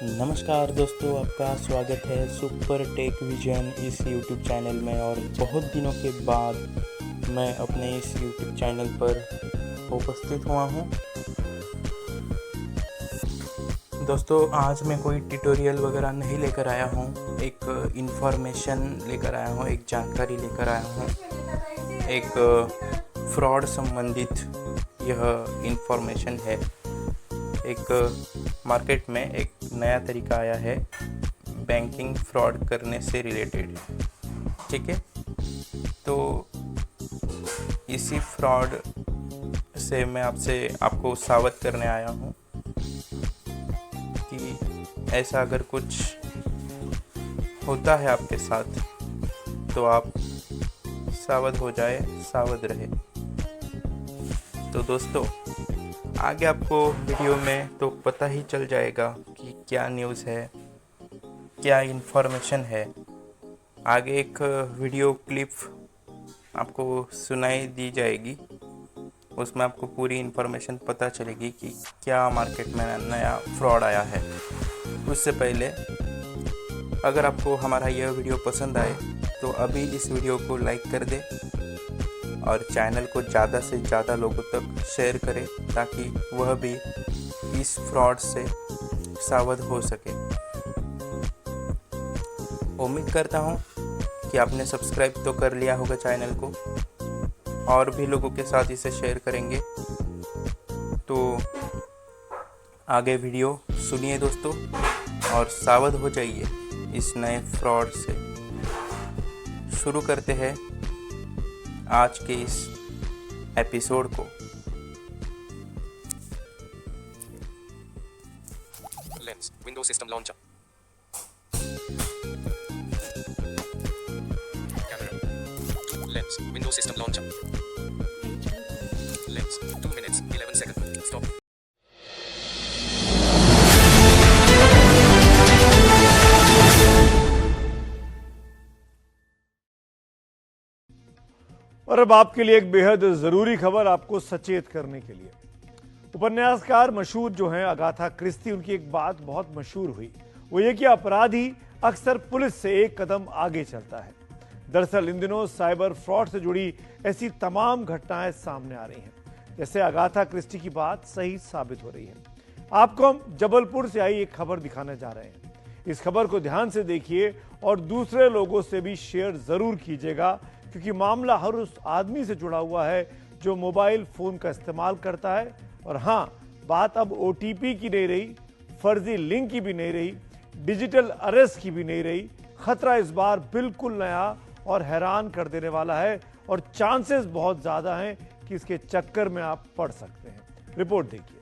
नमस्कार दोस्तों, आपका स्वागत है सुपर टेक विजन इस यूट्यूब चैनल में। और बहुत दिनों के बाद मैं अपने इस यूट्यूब चैनल पर उपस्थित हुआ हूँ। दोस्तों, आज मैं कोई ट्यूटोरियल वगैरह नहीं लेकर आया हूँ, एक इन्फॉर्मेशन लेकर आया हूँ, एक जानकारी लेकर आया हूँ। एक फ्रॉड संबंधित यह इन्फॉर्मेशन है। एक मार्केट में एक नया तरीका आया है बैंकिंग फ्रॉड करने से रिलेटेड, ठीक है। तो इसी फ्रॉड से मैं आपको सावध करने आया हूँ कि ऐसा अगर कुछ होता है आपके साथ तो आप सावध हो जाए, सावध रहे। तो दोस्तों, आगे आपको वीडियो में तो पता ही चल जाएगा कि क्या न्यूज़ है, क्या इन्फॉर्मेशन है। आगे एक वीडियो क्लिप आपको सुनाई दी जाएगी, उसमें आपको पूरी इन्फॉर्मेशन पता चलेगी कि क्या मार्केट में नया फ्रॉड आया है। उससे पहले अगर आपको हमारा यह वीडियो पसंद आए तो अभी इस वीडियो को लाइक कर दे और चैनल को ज़्यादा से ज़्यादा लोगों तक शेयर करें ताकि वह भी इस फ्रॉड से सावध हो सके। उम्मीद करता हूँ कि आपने सब्सक्राइब तो कर लिया होगा चैनल को, और भी लोगों के साथ इसे शेयर करेंगे। तो आगे वीडियो सुनिए दोस्तों, और सावध हो जाइए इस नए फ्रॉड से। शुरू करते हैं आज के इस एपिसोड को। Lens window system launcher, camera, lens window system launcher, lens 2 minutes 11 seconds stop. और अब आपके लिए एक बेहद जरूरी खबर, आपको सचेत करने के लिए। उपन्यासकार मशहूर जो हैं अगाथा क्रिस्टी, उनकी एक बात बहुत मशहूर हुई, वो ये कि अपराधी अक्सर पुलिस से एक कदम आगे चलता है। दरअसल इन दिनों साइबर फ्रॉड से जुड़ी ऐसी तमाम घटनाएं सामने आ रही हैं, जैसे अगाथा क्रिस्टी की बात सही साबित हो रही है। आपको हम जबलपुर से आई एक खबर दिखाने जा रहे हैं। इस खबर को ध्यान से देखिए और दूसरे लोगों से भी शेयर जरूर कीजिएगा, क्योंकि मामला हर उस आदमी से जुड़ा हुआ है जो मोबाइल फोन का इस्तेमाल करता है। और हां, बात अब ओटीपी की नहीं रही, फर्जी लिंक की भी नहीं रही, डिजिटल अरेस्ट की भी नहीं रही। खतरा इस बार बिल्कुल नया और हैरान कर देने वाला है, और चांसेस बहुत ज्यादा हैं कि इसके चक्कर में आप पड़ सकते हैं। रिपोर्ट देखिए।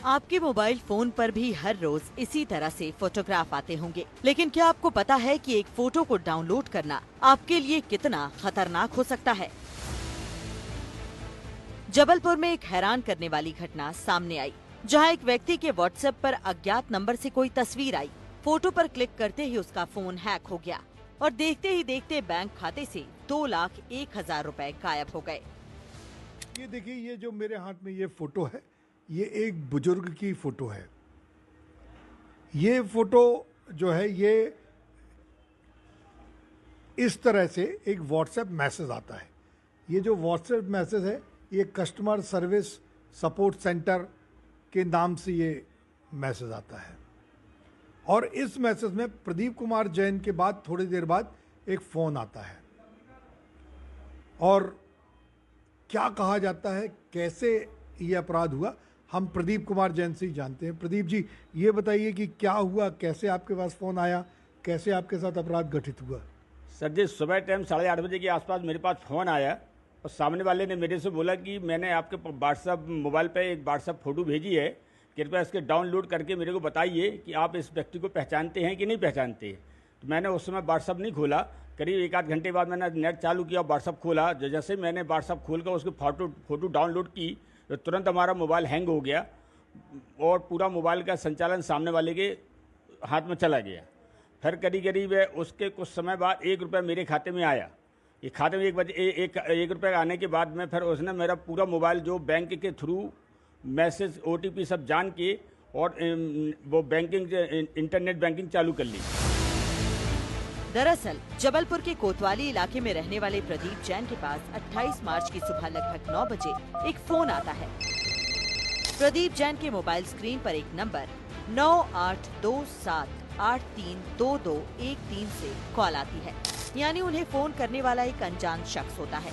आपके मोबाइल फोन पर भी हर रोज इसी तरह से फोटोग्राफ आते होंगे, लेकिन क्या आपको पता है कि एक फोटो को डाउनलोड करना आपके लिए कितना खतरनाक हो सकता है? जबलपुर में एक हैरान करने वाली घटना सामने आई, जहां एक व्यक्ति के व्हाट्सएप पर अज्ञात नंबर से कोई तस्वीर आई। फोटो पर क्लिक करते ही उसका फोन हैक हो गया और देखते ही देखते बैंक खाते से 2,01,000 रुपए गायब हो गए। ये देखिए, ये जो मेरे हाथ में ये फोटो है, ये एक बुजुर्ग की फोटो है। ये फोटो जो है, ये इस तरह से एक व्हाट्सएप मैसेज आता है। ये जो व्हाट्सएप मैसेज है, ये कस्टमर सर्विस सपोर्ट सेंटर के नाम से ये मैसेज आता है। और इस मैसेज में प्रदीप कुमार जैन के बाद थोड़ी देर बाद एक फ़ोन आता है, और क्या कहा जाता है, कैसे ये अपराध हुआ, हम प्रदीप कुमार जैन से ही जानते हैं। प्रदीप जी, ये बताइए कि क्या हुआ, कैसे आपके पास फ़ोन आया, कैसे आपके साथ अपराध घटित हुआ? सर जी, सुबह टाइम 8:30 बजे के आसपास मेरे पास फ़ोन आया और सामने वाले ने मेरे से बोला कि मैंने आपके व्हाट्सअप मोबाइल पे एक व्हाट्सअप फ़ोटो भेजी है, कृपया इसके डाउनलोड करके मेरे को बताइए कि आप इस व्यक्ति को पहचानते हैं कि नहीं पहचानते। तो मैंने उस समय व्हाट्सअप नहीं खोला। करीब 1 आध घंटे बाद मैंने नेट चालू किया, व्हाट्सअप खोला। जैसे मैंने व्हाट्सअप खोल कर उसकी फ़ोटो डाउनलोड की तो तुरंत हमारा मोबाइल हैंग हो गया और पूरा मोबाइल का संचालन सामने वाले के हाथ में चला गया। फिर करीब उसके कुछ समय बाद 1 रुपया मेरे खाते में आया। ये खाते में 1 रुपया आने के बाद में फिर उसने मेरा पूरा मोबाइल जो बैंक के थ्रू मैसेज OTP सब जान के और वो बैंकिंग इंटरनेट बैंकिंग चालू कर ली। दरअसल जबलपुर के कोतवाली इलाके में रहने वाले प्रदीप जैन के पास 28 मार्च की सुबह लगभग 9 बजे एक फोन आता है। प्रदीप जैन के मोबाइल स्क्रीन पर एक नंबर 9827832213 से कॉल आती है, यानी उन्हें फोन करने वाला एक अनजान शख्स होता है।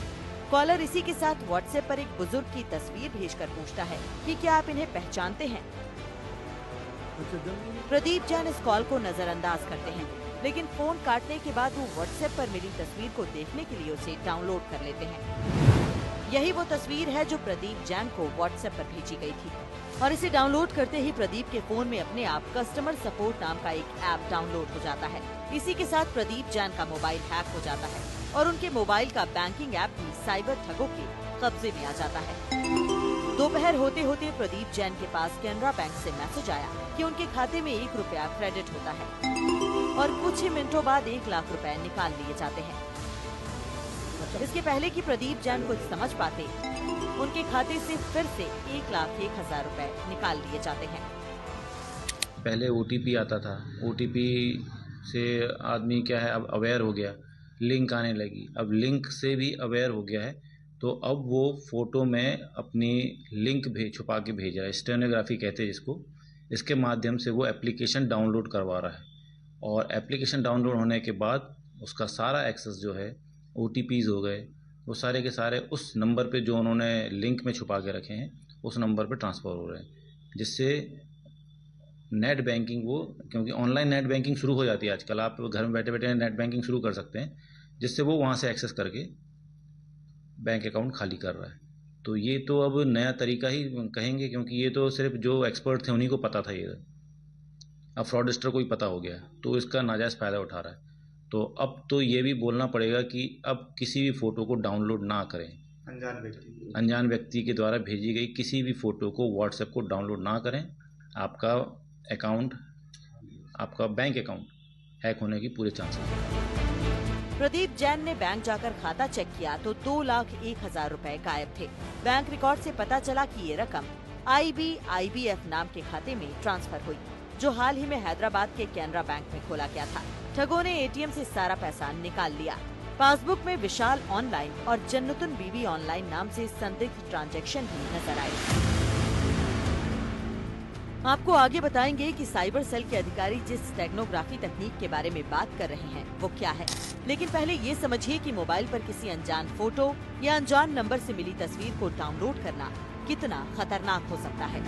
कॉलर इसी के साथ व्हाट्सएप पर एक बुजुर्ग की तस्वीर भेजकर पूछता है कि क्या आप इन्हें पहचानते हैं। प्रदीप जैन इस कॉल को नजरअंदाज करते हैं, लेकिन फोन काटने के बाद वो व्हाट्सएप पर मिली तस्वीर को देखने के लिए उसे डाउनलोड कर लेते हैं। यही वो तस्वीर है जो प्रदीप जैन को व्हाट्सएप पर भेजी गई थी, और इसे डाउनलोड करते ही प्रदीप के फोन में अपने आप कस्टमर सपोर्ट नाम का एक ऐप डाउनलोड हो जाता है। इसी के साथ प्रदीप जैन का मोबाइल हैक हो जाता है और उनके मोबाइल का बैंकिंग ऐप भी साइबर ठगों के कब्जे में आ जाता है। दोपहर होते होते प्रदीप जैन के पास कैनरा बैंक से मैसेज आया कि उनके खाते में 1 रुपया क्रेडिट होता है और कुछ ही मिनटों बाद 1 लाख रुपए निकाल लिए जाते हैं। इसके पहले कि प्रदीप जैन कुछ समझ पाते, उनके खाते से फिर से 1,01,000 रुपए निकाल लिए जाते हैं। पहले OTP आता था, OTP से आदमी क्या है अब अवेयर हो गया, लिंक आने लगी, अब लिंक से भी अवेयर हो गया है, तो अब वो फ़ोटो में अपनी लिंक छुपा के भेज रहा है, स्टेनोग्राफी कहते हैं जिसको। इसके माध्यम से वो एप्लीकेशन डाउनलोड करवा रहा है और एप्लीकेशन डाउनलोड होने के बाद उसका सारा एक्सेस जो है OTPs हो गए, वो सारे के सारे उस नंबर पे जो उन्होंने लिंक में छुपा के रखे हैं उस नंबर पे ट्रांसफ़र हो रहे हैं, जिससे नेट बैंकिंग क्योंकि ऑनलाइन नेट बैंकिंग शुरू हो जाती है आजकल, आप घर में बैठे बैठे नेट बैंकिंग शुरू कर सकते हैं, जिससे वो वहाँ से एक्सेस करके बैंक अकाउंट खाली कर रहा है। तो ये तो अब नया तरीका ही कहेंगे, क्योंकि ये तो सिर्फ जो एक्सपर्ट थे उन्हीं को पता था ये, अब फ्रॉडस्टर को ही पता हो गया, तो इसका नाजायज़ फ़ायदा उठा रहा है। तो अब तो ये भी बोलना पड़ेगा कि अब किसी भी फ़ोटो को डाउनलोड ना करें, अनजान व्यक्ति के द्वारा भेजी गई किसी भी फ़ोटो को व्हाट्सएप को डाउनलोड ना करें। आपका अकाउंट, आपका बैंक अकाउंट हैक होने की पूरे चांसेस हैं। प्रदीप जैन ने बैंक जाकर खाता चेक किया तो 2,01,000 रुपए गायब थे। बैंक रिकॉर्ड से पता चला कि ये रकम IBF नाम के खाते में ट्रांसफर हुई, जो हाल ही में हैदराबाद के कैनरा बैंक में खोला गया था। ठगों ने ATM से सारा पैसा निकाल लिया। पासबुक में विशाल ऑनलाइन और जन्नतुन बीबी ऑनलाइन नाम से संदिग्ध ट्रांजैक्शन भी नजर आए। आपको आगे बताएंगे कि साइबर सेल के अधिकारी जिस स्टेगनोग्राफी तकनीक के बारे में बात कर रहे हैं वो क्या है, लेकिन पहले ये समझिए कि मोबाइल पर किसी अनजान फोटो या अनजान नंबर से मिली तस्वीर को डाउनलोड करना कितना खतरनाक हो सकता है।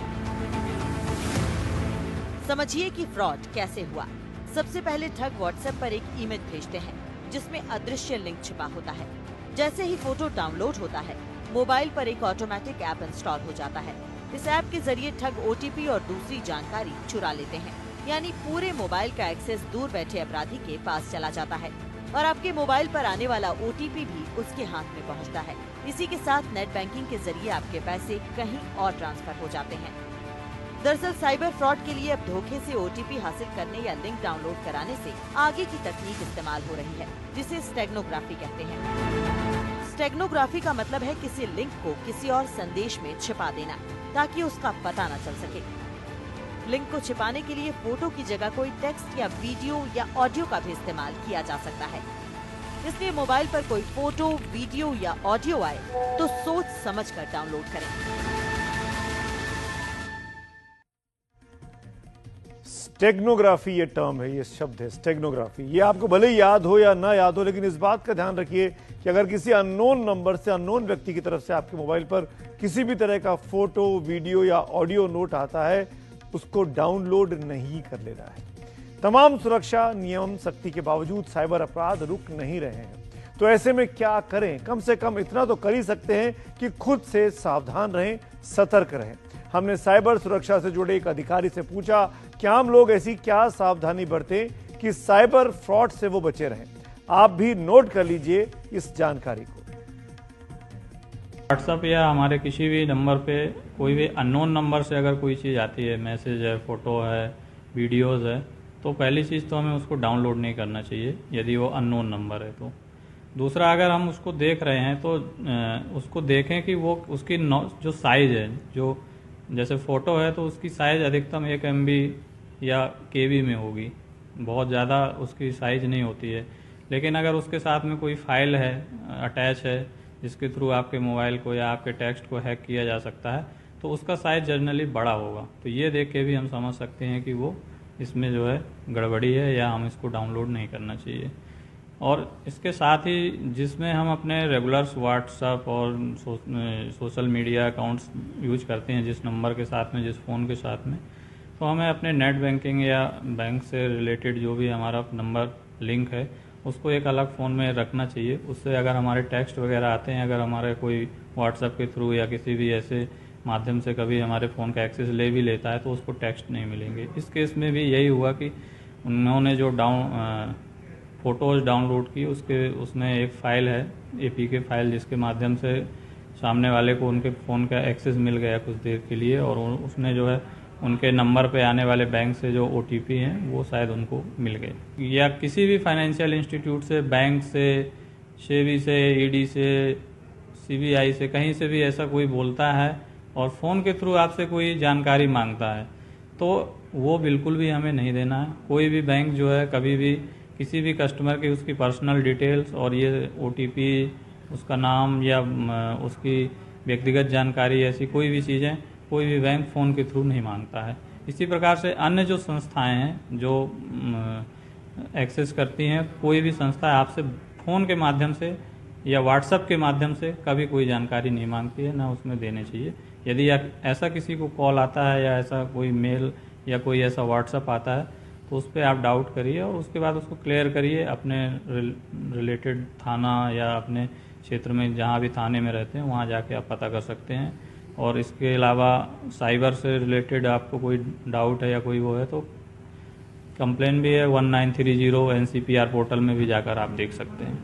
समझिए कि फ्रॉड कैसे हुआ। सबसे पहले ठग व्हाट्सएप पर एक इमेज भेजते हैं जिसमें अदृश्य लिंक छिपा होता है। जैसे ही फोटो डाउनलोड होता है, मोबाइल पर एक ऑटोमेटिक ऐप इंस्टॉल हो जाता है। इस ऐप के जरिए ठग OTP और दूसरी जानकारी चुरा लेते हैं, यानी पूरे मोबाइल का एक्सेस दूर बैठे अपराधी के पास चला जाता है और आपके मोबाइल पर आने वाला OTP भी उसके हाथ में पहुंचता है। इसी के साथ नेट बैंकिंग के जरिए आपके पैसे कहीं और ट्रांसफर हो जाते हैं। दरअसल साइबर फ्रॉड के लिए अब धोखे से OTP हासिल करने या लिंक डाउनलोड कराने से आगे की तकनीक इस्तेमाल हो रही है, जिसे स्टेगनोग्राफी कहते हैं। स्टेगनोग्राफी का मतलब है किसी लिंक को किसी और संदेश में छिपा देना ताकि उसका पता न चल सके। लिंक को छिपाने के लिए फोटो की जगह कोई टेक्स्ट या वीडियो या ऑडियो का भी इस्तेमाल किया जा सकता है। इसलिए मोबाइल पर कोई फोटो, वीडियो या ऑडियो आए तो सोच समझकर डाउनलोड करें। स्टेगनोग्राफी ये टर्म है, ये शब्द है स्टेगनोग्राफी। ये आपको भले ही याद हो या ना याद हो, लेकिन इस बात का ध्यान रखिए कि अगर किसी अननोन नंबर से, अननोन व्यक्ति की तरफ से आपके मोबाइल पर किसी भी तरह का फोटो, वीडियो या ऑडियो नोट आता है, उसको डाउनलोड नहीं कर लेना है। तमाम सुरक्षा नियम सख्ती के बावजूद साइबर अपराध रुक नहीं रहे हैं, तो ऐसे में क्या करें? कम से कम इतना तो कर ही सकते हैं कि खुद से सावधान रहें, सतर्क रहें। हमने साइबर सुरक्षा से जुड़े एक अधिकारी से पूछा कि आम लोग ऐसी क्या सावधानी बरतें कि साइबर फ्रॉड से वो बचे रहें। आप भी नोट कर लीजिए इस जानकारी को। व्हाट्सएप या हमारे किसी भी नंबर पे कोई भी अननोन नंबर से अगर कोई चीज़ आती है, मैसेज है, फ़ोटो है, वीडियोज़ है, तो पहली चीज़ तो हमें उसको डाउनलोड नहीं करना चाहिए यदि वो अननोन नंबर है तो। दूसरा, अगर हम उसको देख रहे हैं तो उसको देखें कि वो उसकी जो साइज़ है, जो जैसे फ़ोटो है तो उसकी साइज़ अधिकतम 1 MB या KB में होगी, बहुत ज़्यादा उसकी साइज़ नहीं होती है। लेकिन अगर उसके साथ में कोई फाइल है, अटैच है, जिसके थ्रू आपके मोबाइल को या आपके टेक्स्ट को हैक किया जा सकता है, तो उसका साइज़ जनरली बड़ा होगा। तो ये देख के भी हम समझ सकते हैं कि वो इसमें जो है गड़बड़ी है या हम इसको डाउनलोड नहीं करना चाहिए। और इसके साथ ही जिसमें हम अपने रेगुलर्स व्हाट्सएप और सोशल मीडिया अकाउंट्स यूज करते हैं, जिस नंबर के साथ में, जिस फ़ोन के साथ में, तो हमें अपने नेट बैंकिंग या बैंक से रिलेटेड जो भी हमारा नंबर लिंक है उसको एक अलग फ़ोन में रखना चाहिए। उससे अगर हमारे टेक्स्ट वगैरह आते हैं, अगर हमारे कोई व्हाट्सएप के थ्रू या किसी भी ऐसे माध्यम से कभी हमारे फ़ोन का एक्सेस ले भी लेता है तो उसको टेक्स्ट नहीं मिलेंगे। इस केस में भी यही हुआ कि उन्होंने जो फ़ोटोज़ डाउनलोड की, उसमें एक फ़ाइल है, APK फाइल, जिसके माध्यम से सामने वाले को उनके फ़ोन का एक्सेस मिल गया कुछ देर के लिए, और उसने जो है उनके नंबर पे आने वाले बैंक से जो OTP हैं वो शायद उनको मिल गए। या किसी भी फाइनेंशियल इंस्टीट्यूट से, बैंक से, सेबी से, ED से, CBI से, कहीं से भी ऐसा कोई बोलता है और फ़ोन के थ्रू आपसे कोई जानकारी मांगता है तो वो बिल्कुल भी हमें नहीं देना है। कोई भी बैंक जो है कभी भी किसी भी कस्टमर की उसकी पर्सनल डिटेल्स और ये OTP, उसका नाम या उसकी व्यक्तिगत जानकारी, ऐसी कोई भी चीज़ें कोई भी बैंक फ़ोन के थ्रू नहीं मांगता है। इसी प्रकार से अन्य जो संस्थाएं हैं जो एक्सेस करती हैं, कोई भी संस्था आपसे फ़ोन के माध्यम से या व्हाट्सएप के माध्यम से कभी कोई जानकारी नहीं मांगती है, ना उसमें देने चाहिए। यदि ऐसा किसी को कॉल आता है या ऐसा कोई मेल या कोई ऐसा व्हाट्सएप आता है तो उस पर आप डाउट करिए और उसके बाद उसको क्लियर करिए अपने रिलेटेड थाना या अपने क्षेत्र में, जहाँ भी थाने में रहते हैं वहाँ जाके आप पता कर सकते हैं। और इसके अलावा साइबर से रिलेटेड आपको कोई डाउट है या कोई वो है तो कंप्लेन भी है 1930 NCPR पोर्टल में भी जाकर आप देख सकते हैं।